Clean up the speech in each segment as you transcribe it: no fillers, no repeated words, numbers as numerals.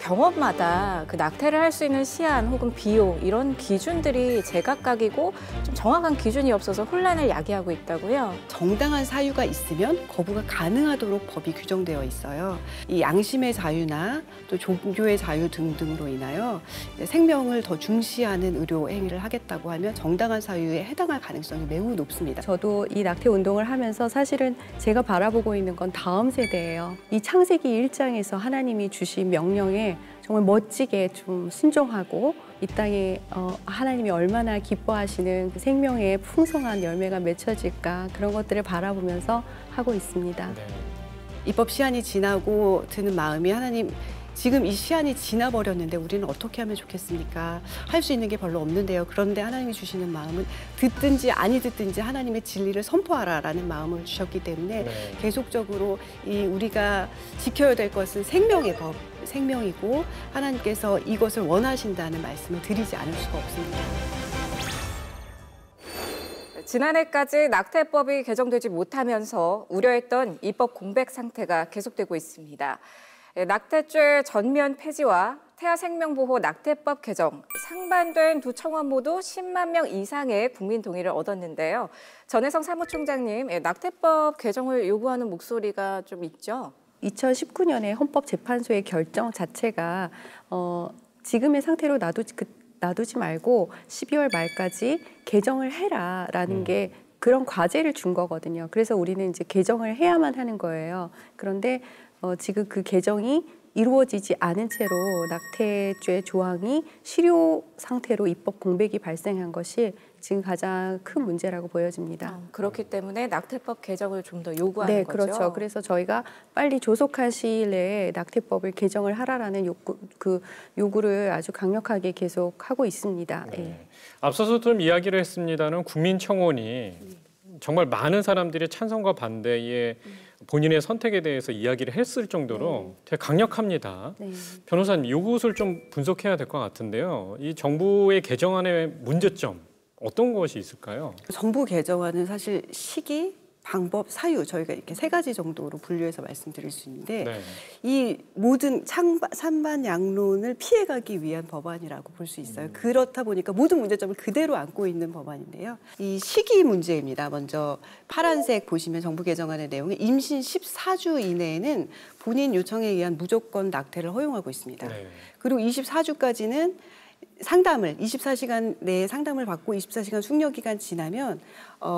병원마다 그 낙태를 할 수 있는 시한 혹은 비용 이런 기준들이 제각각이고 좀 정확한 기준이 없어서 혼란을 야기하고 있다고요? 정당한 사유가 있으면 거부가 가능하도록 법이 규정되어 있어요. 이 양심의 자유나 또 종교의 자유 등등으로 인하여 생명을 더 중시하는 의료 행위를 하겠다고 하면 정당한 사유에 해당할 가능성이 매우 높습니다. 저도 이 낙태 운동을 하면서 사실은 제가 바라보고 있는 건 다음 세대예요. 이 창세기 1장에서 하나님이 주신 명령에 정말 멋지게 좀 순종하고 이 땅에 하나님이 얼마나 기뻐하시는 그 생명의 풍성한 열매가 맺혀질까 그런 것들을 바라보면서 하고 있습니다. 네. 입법 시한이 지나고 드는 마음이 하나님 지금 이 시한이 지나버렸는데 우리는 어떻게 하면 좋겠습니까? 할 수 있는 게 별로 없는데요. 그런데 하나님이 주시는 마음은 듣든지 아니 듣든지 하나님의 진리를 선포하라라는 마음을 주셨기 때문에 네. 계속적으로 우리가 지켜야 될 것은 생명의 법, 생명이고 하나님께서 이것을 원하신다는 말씀을 드리지 않을 수가 없습니다. 지난해까지 낙태법이 개정되지 못하면서 우려했던 입법 공백 상태가 계속되고 있습니다. 낙태죄 전면 폐지와 태아생명보호 낙태법 개정, 상반된 두 청원 모두 10만 명 이상의 국민 동의를 얻었는데요. 전혜성 사무총장님, 낙태법 개정을 요구하는 목소리가 좀 있죠? 2019년에 헌법재판소의 결정 자체가 지금의 상태로 놔두지 말고 12월 말까지 개정을 해라라는 게 그런 과제를 준 거거든요. 그래서 우리는 이제 개정을 해야만 하는 거예요. 그런데 지금 그 개정이 이루어지지 않은 채로 낙태죄 조항이 실효 상태로 입법 공백이 발생한 것이 지금 가장 큰 문제라고 보여집니다. 그렇기 때문에 낙태법 개정을 좀 더 요구하는 거죠? 네, 그렇죠. 그래서 저희가 빨리 조속한 시일 내에 낙태법을 개정을 하라라는 요구를 아주 강력하게 계속 하고 있습니다. 네. 네. 앞서서 좀 이야기를 했습니다는 국민청원이 정말 많은 사람들이 찬성과 반대에 본인의 선택에 대해서 이야기를 했을 정도로 되게 강력합니다. 네. 변호사님, 이것을 좀 분석해야 될 것 같은데요. 이 정부의 개정안의 문제점 어떤 것이 있을까요? 정부 개정안은 사실 시기, 방법, 사유 저희가 이렇게 세 가지 정도로 분류해서 말씀드릴 수 있는데 네. 이 모든 찬반 양론을 피해가기 위한 법안이라고 볼 수 있어요. 그렇다 보니까 모든 문제점을 그대로 안고 있는 법안인데요. 이 시기 문제입니다. 먼저 파란색 보시면 정부 개정안의 내용에 임신 14주 이내에는 본인 요청에 의한 무조건 낙태를 허용하고 있습니다. 네. 그리고 24주까지는 상담을 24시간 내에 상담을 받고 24시간 숙려 기간 지나면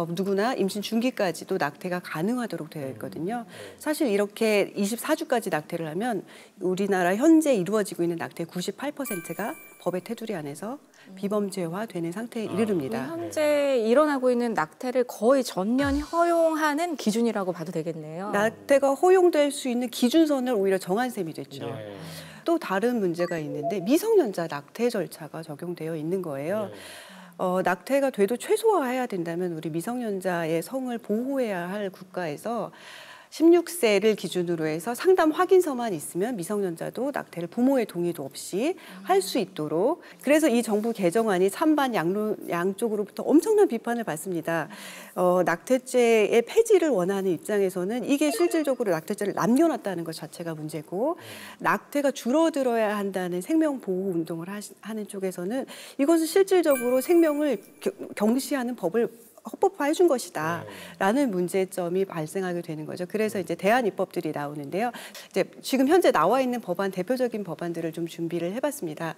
누구나 임신 중기까지도 낙태가 가능하도록 되어 있거든요. 사실 이렇게 24주까지 낙태를 하면 우리나라 현재 이루어지고 있는 낙태의 98%가 법의 테두리 안에서 비범죄화되는 상태에 이르릅니다. 현재 일어나고 있는 낙태를 거의 전면 허용하는 기준이라고 봐도 되겠네요. 낙태가 허용될 수 있는 기준선을 오히려 정한 셈이 됐죠. 네. 또 다른 문제가 있는데 미성년자 낙태 절차가 적용되어 있는 거예요. 낙태가 돼도 최소화해야 된다면 우리 미성년자의 성을 보호해야 할 국가에서 16세를 기준으로 해서 상담 확인서만 있으면 미성년자도 낙태를 부모의 동의도 없이 할 수 있도록 그래서 이 정부 개정안이 찬반 양쪽으로부터 엄청난 비판을 받습니다. 낙태죄의 폐지를 원하는 입장에서는 이게 실질적으로 낙태죄를 남겨놨다는 것 자체가 문제고 낙태가 줄어들어야 한다는 생명보호 운동을 하는 쪽에서는 이것은 실질적으로 생명을 경시하는 법을 헌법화해 준 것이다 라는 문제점이 발생하게 되는 거죠. 그래서 이제 대안 입법들이 나오는데요. 이제 지금 현재 나와 있는 법안 대표적인 법안들을 좀 준비를 해봤습니다.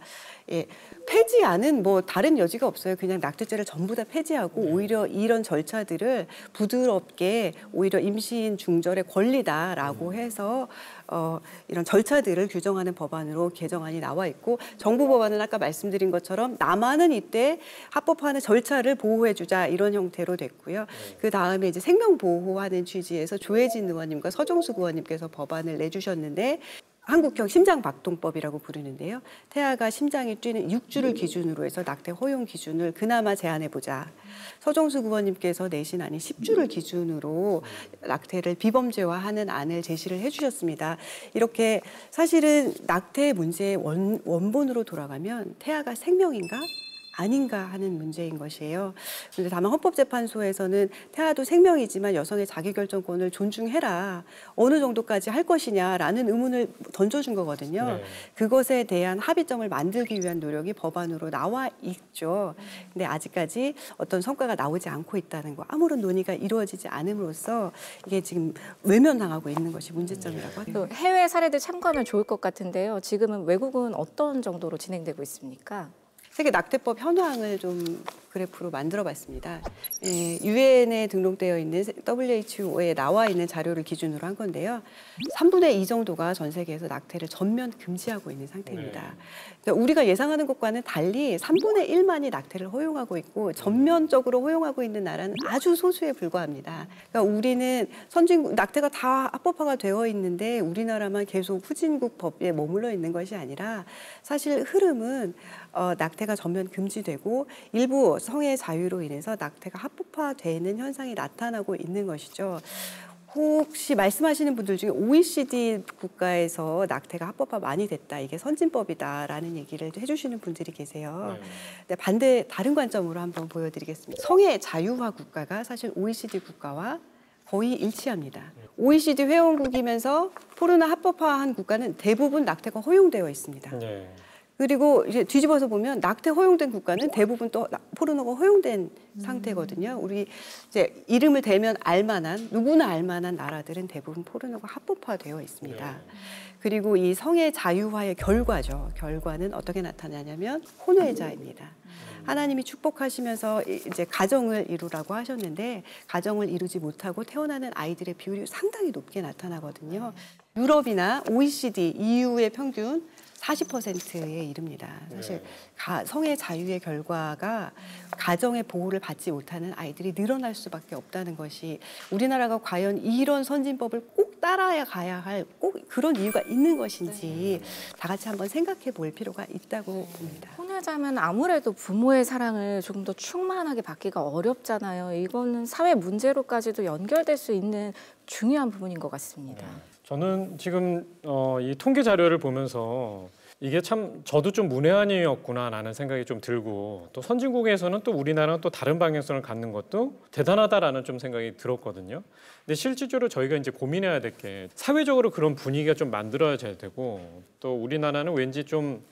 예, 폐지안은 뭐 다른 여지가 없어요. 그냥 낙태죄를 전부 다 폐지하고 오히려 이런 절차들을 부드럽게 오히려 임신 중절의 권리다라고 해서 이런 절차들을 규정하는 법안으로 개정안이 나와 있고 정부 법안은 아까 말씀드린 것처럼 남아는 이때 합법화하는 절차를 보호해주자 이런 형태로 됐고요. 그 다음에 이제 생명 보호하는 취지에서 조혜진 의원님과 서정숙 의원님께서 법안을 내주셨는데 한국형 심장박동법이라고 부르는데요. 태아가 심장이 뛰는 6주를 기준으로 해서 낙태 허용 기준을 그나마 제한해보자. 서정숙 의원님께서 내신 안이 10주를 기준으로 낙태를 비범죄화하는 안을 제시를 해주셨습니다. 이렇게 사실은 낙태 문제의 원본으로 돌아가면 태아가 생명인가? 아닌가 하는 문제인 것이에요. 그런데 다만 헌법재판소에서는 태아도 생명이지만 여성의 자기결정권을 존중해라. 어느 정도까지 할 것이냐라는 의문을 던져준 거거든요. 네. 그것에 대한 합의점을 만들기 위한 노력이 법안으로 나와 있죠. 근데 아직까지 어떤 성과가 나오지 않고 있다는 거, 아무런 논의가 이루어지지 않음으로써 이게 지금 외면당하고 있는 것이 문제점이라고 또 합니다. 해외 사례들 참고하면 좋을 것 같은데요. 지금은 외국은 어떤 정도로 진행되고 있습니까? 세계 낙태법 현황을 좀 그래프로 만들어봤습니다. 유엔에 등록되어 있는 WHO에 나와 있는 자료를 기준으로 한 건데요. 3분의 2 정도가 전 세계에서 낙태를 전면 금지하고 있는 상태입니다. 그러니까 우리가 예상하는 것과는 달리 3분의 1만이 낙태를 허용하고 있고 전면적으로 허용하고 있는 나라는 아주 소수에 불과합니다. 그러니까 우리는 선진국 낙태가 다 합법화가 되어 있는데 우리나라만 계속 후진국 법에 머물러 있는 것이 아니라 사실 흐름은 낙태가 전면 금지되고 일부 성의 자유로 인해서 낙태가 합법화되는 현상이 나타나고 있는 것이죠. 혹시 말씀하시는 분들 중에 OECD 국가에서 낙태가 합법화 많이 됐다, 이게 선진법이다라는 얘기를 해주시는 분들이 계세요. 근데 반대 다른 관점으로 한번 보여드리겠습니다. 성의 자유화 국가가 사실 OECD 국가와 거의 일치합니다. OECD 회원국이면서 포르노 합법화한 국가는 대부분 낙태가 허용되어 있습니다. 네. 그리고 이제 뒤집어서 보면 낙태 허용된 국가는 대부분 또 포르노가 허용된 상태거든요. 우리 이제 이름을 대면 알만한, 누구나 알만한 나라들은 대부분 포르노가 합법화되어 있습니다. 그리고 이 성의 자유화의 결과죠. 결과는 어떻게 나타나냐면 혼외자입니다. 하나님이 축복하시면서 이제 가정을 이루라고 하셨는데 가정을 이루지 못하고 태어나는 아이들의 비율이 상당히 높게 나타나거든요. 유럽이나 OECD, EU의 평균 40%에 이릅니다. 사실 성의 자유의 결과가 가정의 보호를 받지 못하는 아이들이 늘어날 수밖에 없다는 것이, 우리나라가 과연 이런 선진법을 꼭 따라야 가야 할 꼭 그런 이유가 있는 것인지 다 같이 한번 생각해 볼 필요가 있다고 봅니다. 혼외자면 아무래도 부모의 사랑을 조금 더 충만하게 받기가 어렵잖아요. 이거는 사회 문제로까지도 연결될 수 있는 중요한 부분인 것 같습니다. 저는 지금 이 통계 자료를 보면서 이게 참 저도 좀 문외한이었구나라는 생각이 좀 들고, 또 선진국에서는 또 우리나라는 또 다른 방향성을 갖는 것도 대단하다라는 좀 생각이 들었거든요. 근데 실질적으로 저희가 이제 고민해야 될 게 사회적으로 그런 분위기가 좀 만들어져야 되고, 또 우리나라는 왠지 좀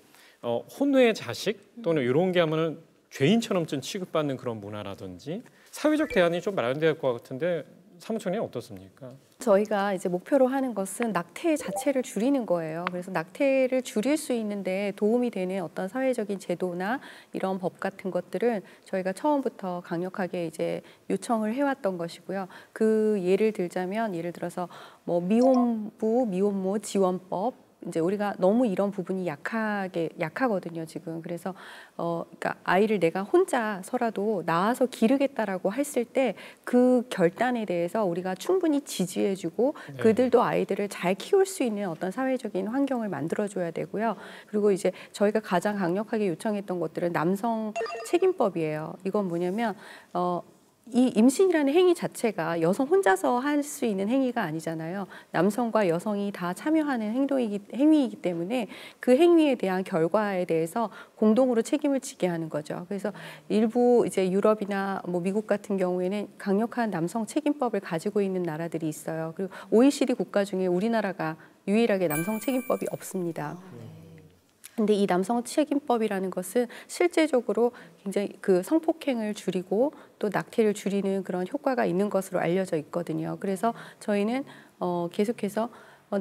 혼외 자식 또는 이런 게 하면은 죄인처럼 좀 취급받는 그런 문화라든지 사회적 대안이 좀 마련돼야 할 것 같은데 사무총장님 어떻습니까? 저희가 이제 목표로 하는 것은 낙태 자체를 줄이는 거예요. 그래서 낙태를 줄일 수 있는데 도움이 되는 어떤 사회적인 제도나 이런 법 같은 것들은 저희가 처음부터 강력하게 이제 요청을 해왔던 것이고요. 그 예를 들자면, 예를 들어서 뭐 미혼부, 미혼모 지원법, 이제 우리가 너무 이런 부분이 약하거든요, 지금. 그래서 그러니까 아이를 내가 혼자서라도 낳아서 기르겠다라고 했을 때 그 결단에 대해서 우리가 충분히 지지해주고 그들도 아이들을 잘 키울 수 있는 어떤 사회적인 환경을 만들어줘야 되고요. 그리고 이제 저희가 가장 강력하게 요청했던 것들은 남성 책임법이에요. 이건 뭐냐면 이 임신이라는 행위 자체가 여성 혼자서 할 수 있는 행위가 아니잖아요. 남성과 여성이 다 참여하는 행위이기 때문에 그 행위에 대한 결과에 대해서 공동으로 책임을 지게 하는 거죠. 그래서 일부 이제 유럽이나 뭐 미국 같은 경우에는 강력한 남성 책임법을 가지고 있는 나라들이 있어요. 그리고 OECD 국가 중에 우리나라가 유일하게 남성 책임법이 없습니다. 근데 이 남성 책임법이라는 것은 실제적으로 굉장히 그 성폭행을 줄이고 또 낙태를 줄이는 그런 효과가 있는 것으로 알려져 있거든요. 그래서 저희는 계속해서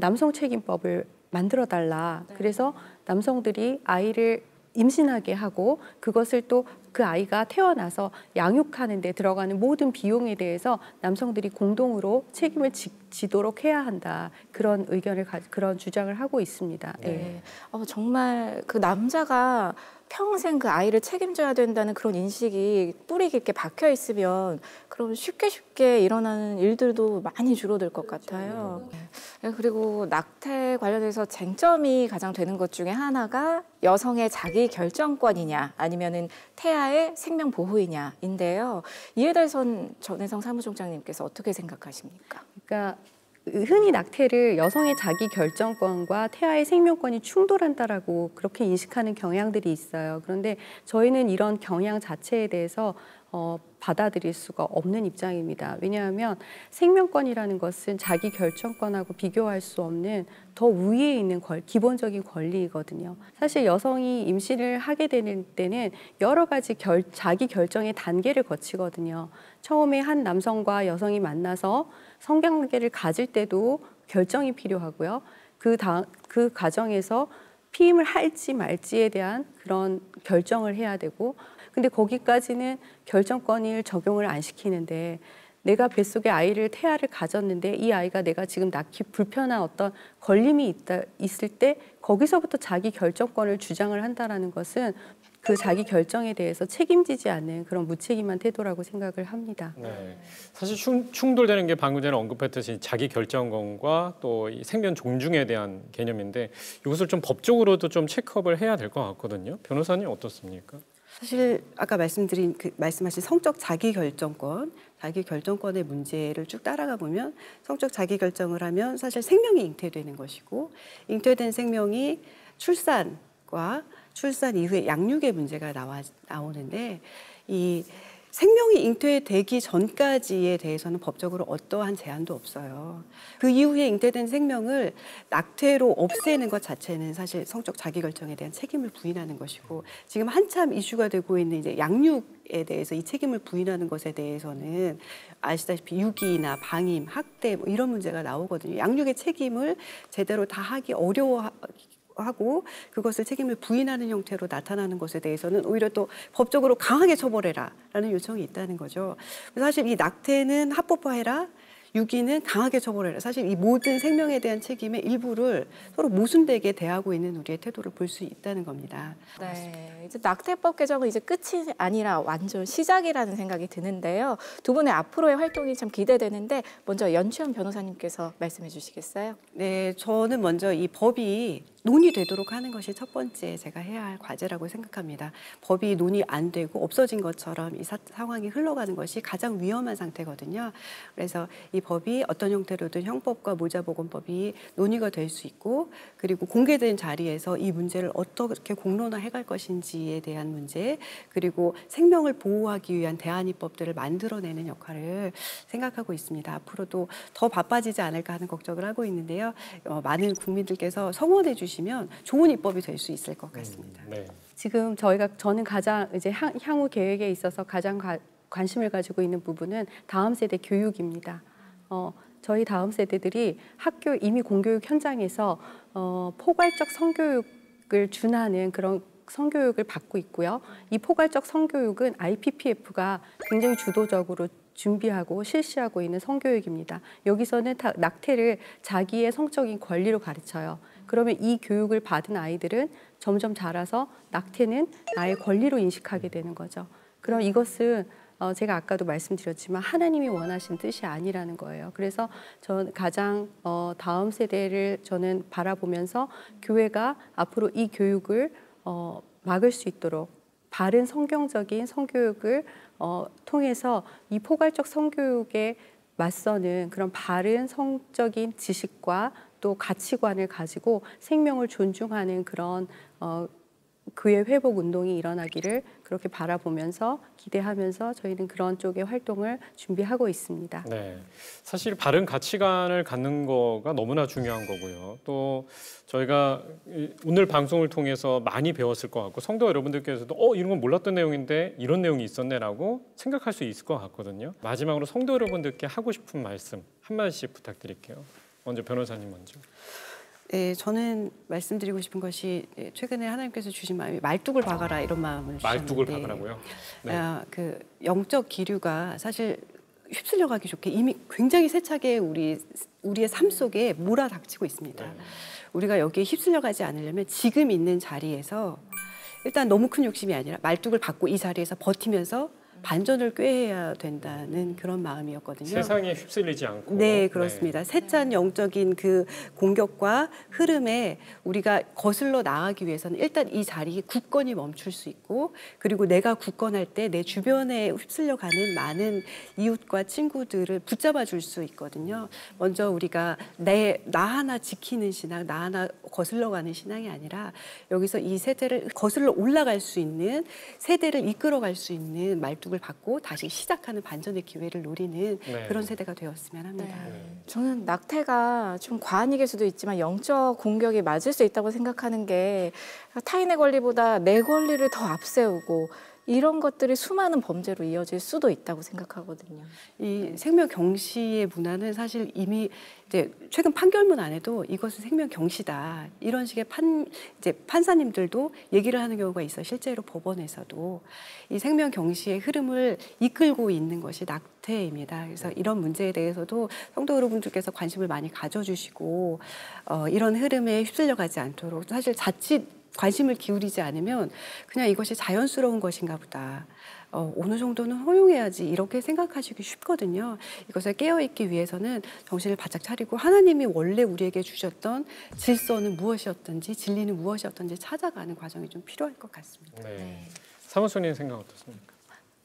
남성 책임법을 만들어 달라. 그래서 남성들이 아이를 임신하게 하고 그것을 또 그 아이가 태어나서 양육하는 데 들어가는 모든 비용에 대해서 남성들이 공동으로 책임을 지도록 해야 한다. 그런 의견을 그런 주장을 하고 있습니다. 네. 정말 그 남자가 평생 그 아이를 책임져야 된다는 그런 인식이 뿌리 깊게 박혀 있으면 그럼 쉽게 일어나는 일들도 많이 줄어들 것 같아요. 네. 그리고 낙태 관련해서 쟁점이 가장 되는 것 중에 하나가 여성의 자기 결정권이냐 아니면은 태아의 생명 보호이냐인데요. 이에 대해서는 전혜성 사무총장님께서 어떻게 생각하십니까? 그러니까 흔히 낙태를 여성의 자기 결정권과 태아의 생명권이 충돌한다라고 그렇게 인식하는 경향들이 있어요. 그런데 저희는 이런 경향 자체에 대해서 받아들일 수가 없는 입장입니다. 왜냐하면 생명권이라는 것은 자기 결정권하고 비교할 수 없는 더 위에 있는 기본적인 권리이거든요. 사실 여성이 임신을 하게 되는 때는 여러 가지 자기 결정의 단계를 거치거든요. 처음에 한 남성과 여성이 만나서 성관계를 가질 때도 결정이 필요하고요. 그 과정에서 피임을 할지 말지에 대한 그런 결정을 해야 되고, 근데 거기까지는 결정권을 적용을 안 시키는데, 내가 뱃속에 태아를 가졌는데 이 아이가 내가 지금 낳기 불편한 어떤 걸림이 있을 때 거기서부터 자기 결정권을 주장을 한다는 것은 그 자기 결정에 대해서 책임지지 않는 그런 무책임한 태도라고 생각을 합니다. 네. 사실 충돌되는 게 방금 전에 언급했듯이 자기 결정권과 또 이 생명 존중에 대한 개념인데, 이것을 좀 법적으로도 좀 체크업을 해야 될 것 같거든요. 변호사님 어떻습니까? 사실 아까 말씀하신 성적 자기결정권의 문제를 쭉 따라가 보면 성적 자기결정을 하면 사실 생명이 잉태되는 것이고, 잉태된 생명이 출산과 출산 이후에 양육의 문제가 나오는데, 이 생명이 잉태되기 전까지에 대해서는 법적으로 어떠한 제한도 없어요. 그 이후에 잉태된 생명을 낙태로 없애는 것 자체는 사실 성적 자기결정에 대한 책임을 부인하는 것이고, 지금 한참 이슈가 되고 있는 이제 양육에 대해서 이 책임을 부인하는 것에 대해서는 아시다시피 유기나 방임, 학대 뭐 이런 문제가 나오거든요. 양육의 책임을 제대로 다 하기 어려워하고 그것을 책임을 부인하는 형태로 나타나는 것에 대해서는 오히려 또 법적으로 강하게 처벌해라라는 요청이 있다는 거죠. 사실 이 낙태는 합법화해라, 유기는 강하게 처벌해라. 사실 이 모든 생명에 대한 책임의 일부를 서로 모순되게 대하고 있는 우리의 태도를 볼 수 있다는 겁니다. 네, 이제 낙태법 개정은 이제 끝이 아니라 완전 시작이라는 생각이 드는데요. 두 분의 앞으로의 활동이 참 기대되는데, 먼저 연추현 변호사님께서 말씀해 주시겠어요? 네, 저는 먼저 이 법이 논의되도록 하는 것이 첫 번째 제가 해야 할 과제라고 생각합니다. 법이 논의 안 되고 없어진 것처럼 이 상황이 흘러가는 것이 가장 위험한 상태거든요. 그래서 이 법이 어떤 형태로든 형법과 모자보건법이 논의가 될 수 있고, 그리고 공개된 자리에서 이 문제를 어떻게 공론화해 갈 것인지에 대한 문제, 그리고 생명을 보호하기 위한 대안입법들을 만들어내는 역할을 생각하고 있습니다. 앞으로도 더 바빠지지 않을까 하는 걱정을 하고 있는데요. 많은 국민들께서 성원해 주시면 좋은 입법이 될 수 있을 것 같습니다. 네. 지금 저는 가장 이제 향후 계획에 있어서 가장 관심을 가지고 있는 부분은 다음 세대 교육입니다. 저희 다음 세대들이 이미 공교육 현장에서 포괄적 성교육을 준하는 그런 성교육을 받고 있고요. 이 포괄적 성교육은 IPPF가 굉장히 주도적으로 준비하고 실시하고 있는 성교육입니다. 여기서는 낙태를 자기의 성적인 권리로 가르쳐요. 그러면 이 교육을 받은 아이들은 점점 자라서 낙태는 나의 권리로 인식하게 되는 거죠. 그럼 이것은 제가 아까도 말씀드렸지만 하나님이 원하신 뜻이 아니라는 거예요. 그래서 저는 가장 다음 세대를 저는 바라보면서 교회가 앞으로 이 교육을 막을 수 있도록 바른 성경적인 성교육을 통해서 이 포괄적 성교육에 맞서는 그런 바른 성적인 지식과 또 가치관을 가지고 생명을 존중하는 그런 교회 회복 운동이 일어나기를 그렇게 바라보면서 기대하면서 저희는 그런 쪽의 활동을 준비하고 있습니다. 네, 사실 바른 가치관을 갖는 거가 너무나 중요한 거고요. 또 저희가 오늘 방송을 통해서 많이 배웠을 것 같고, 성도 여러분들께서도 이런 건 몰랐던 내용인데 이런 내용이 있었네라고 생각할 수 있을 것 같거든요. 마지막으로 성도 여러분들께 하고 싶은 말씀 한마디씩 부탁드릴게요. 먼저 변호사님 먼저. 네, 저는 말씀드리고 싶은 것이 최근에 하나님께서 주신 마음이 말뚝을 박아라 이런 마음을 주셨는데, 말뚝을 박으라고요? 네. 그 영적 기류가 사실 휩쓸려가기 좋게 이미 굉장히 세차게 우리의 삶 속에 몰아닥치고 있습니다. 네. 우리가 여기에 휩쓸려가지 않으려면 지금 있는 자리에서 일단 너무 큰 욕심이 아니라 말뚝을 박고 이 자리에서 버티면서 반전을 꾀해야 된다는 그런 마음이었거든요. 세상에 휩쓸리지 않고. 네, 그렇습니다. 세찬 영적인 그 공격과 흐름에 우리가 거슬러 나가기 위해서는 일단 이 자리에 굳건히 멈출 수 있고, 그리고 내가 굳건할 때 내 주변에 휩쓸려 가는 많은 이웃과 친구들을 붙잡아 줄 수 있거든요. 먼저 우리가 나 하나 지키는 신앙, 나 하나 거슬러 가는 신앙이 아니라 여기서 이 세대를 거슬러 올라갈 수 있는, 세대를 이끌어갈 수 있는 말뚝을 받고 다시 시작하는 반전의 기회를 노리는 네. 그런 세대가 되었으면 합니다. 저는 낙태가 좀 과한이길 수도 있지만 영적 공격이 맞을 수 있다고 생각하는 게 타인의 권리보다 내 권리를 더 앞세우고 이런 것들이 수많은 범죄로 이어질 수도 있다고 생각하거든요. 이 생명 경시의 문화는 사실 이미 이제 최근 판결문 안에도 이것은 생명 경시다, 이런 식의 판사님들도 얘기를 하는 경우가 있어. 실제로 법원에서도 이 생명 경시의 흐름을 이끌고 있는 것이 낙태입니다. 그래서 이런 문제에 대해서도 성도 여러분들께서 관심을 많이 가져주시고 이런 흐름에 휩쓸려가지 않도록, 사실 자칫 관심을 기울이지 않으면 그냥 이것이 자연스러운 것인가 보다, 어느 정도는 허용해야지, 이렇게 생각하시기 쉽거든요. 이것을 깨어있기 위해서는 정신을 바짝 차리고 하나님이 원래 우리에게 주셨던 질서는 무엇이었든지, 진리는 무엇이었든지 찾아가는 과정이 좀 필요할 것 같습니다. 네. 사무소님 생각 어떻습니까?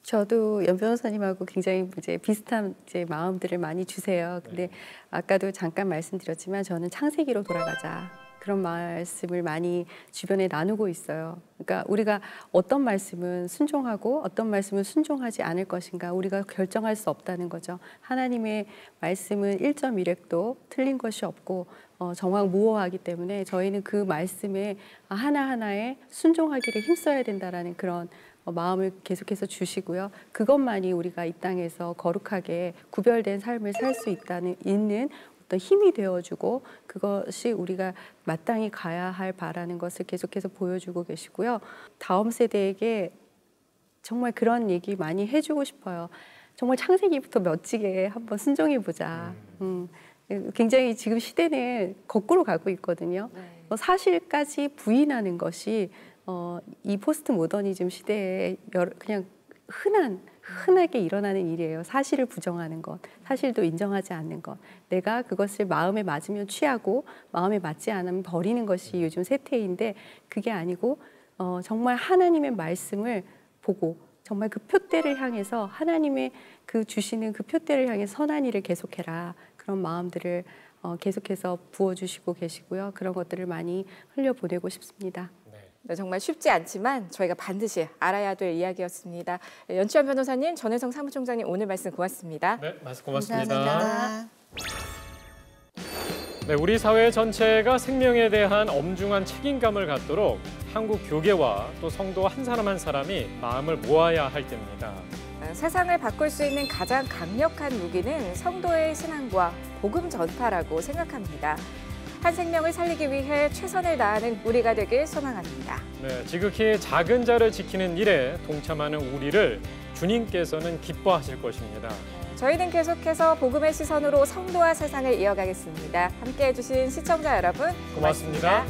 저도 연 변호사님하고 굉장히 이제 비슷한 이제 마음들을 많이 주세요. 근데 아까도 잠깐 말씀드렸지만 저는 창세기로 돌아가자, 그런 말씀을 많이 주변에 나누고 있어요. 그러니까 우리가 어떤 말씀은 순종하고 어떤 말씀은 순종하지 않을 것인가 우리가 결정할 수 없다는 거죠. 하나님의 말씀은 1.1획도 틀린 것이 없고 정확무오하기 때문에 저희는 그 말씀에 하나하나에 순종하기를 힘써야 된다라는 그런 마음을 계속해서 주시고요. 그것만이 우리가 이 땅에서 거룩하게 구별된 삶을 살 수 있는 어떤 힘이 되어주고, 그것이 우리가 마땅히 가야 할 바라는 것을 계속해서 보여주고 계시고요. 다음 세대에게 정말 그런 얘기 많이 해주고 싶어요. 정말 창세기부터 멋지게 한번 순종해보자. 굉장히 지금 시대는 거꾸로 가고 있거든요. 사실까지 부인하는 것이 이 포스트 모더니즘 시대에 그냥 흔하게 일어나는 일이에요. 사실을 부정하는 것, 사실도 인정하지 않는 것, 내가 그것을 마음에 맞으면 취하고 마음에 맞지 않으면 버리는 것이 요즘 세태인데, 그게 아니고 정말 하나님의 말씀을 보고 정말 그 표대를 향해서, 하나님의 그 주시는 그 표대를 향해 선한 일을 계속해라, 그런 마음들을 계속해서 부어주시고 계시고요. 그런 것들을 많이 흘려보내고 싶습니다. 네, 정말 쉽지 않지만 저희가 반드시 알아야 될 이야기였습니다. 연치현 변호사님, 전혜성 사무총장님, 오늘 말씀 고맙습니다. 네, 말씀 고맙습니다. 감사합니다. 네, 우리 사회 전체가 생명에 대한 엄중한 책임감을 갖도록 한국 교계와 또 성도 한 사람 한 사람이 마음을 모아야 할 때입니다. 세상을 바꿀 수 있는 가장 강력한 무기는 성도의 신앙과 복음 전파라고 생각합니다. 한 생명을 살리기 위해 최선을 다하는 우리가 되길 소망합니다. 네, 지극히 작은 자를 지키는 일에 동참하는 우리를 주님께서는 기뻐하실 것입니다. 저희는 계속해서 복음의 시선으로 성도와 세상을 이어가겠습니다. 함께해 주신 시청자 여러분 고맙습니다.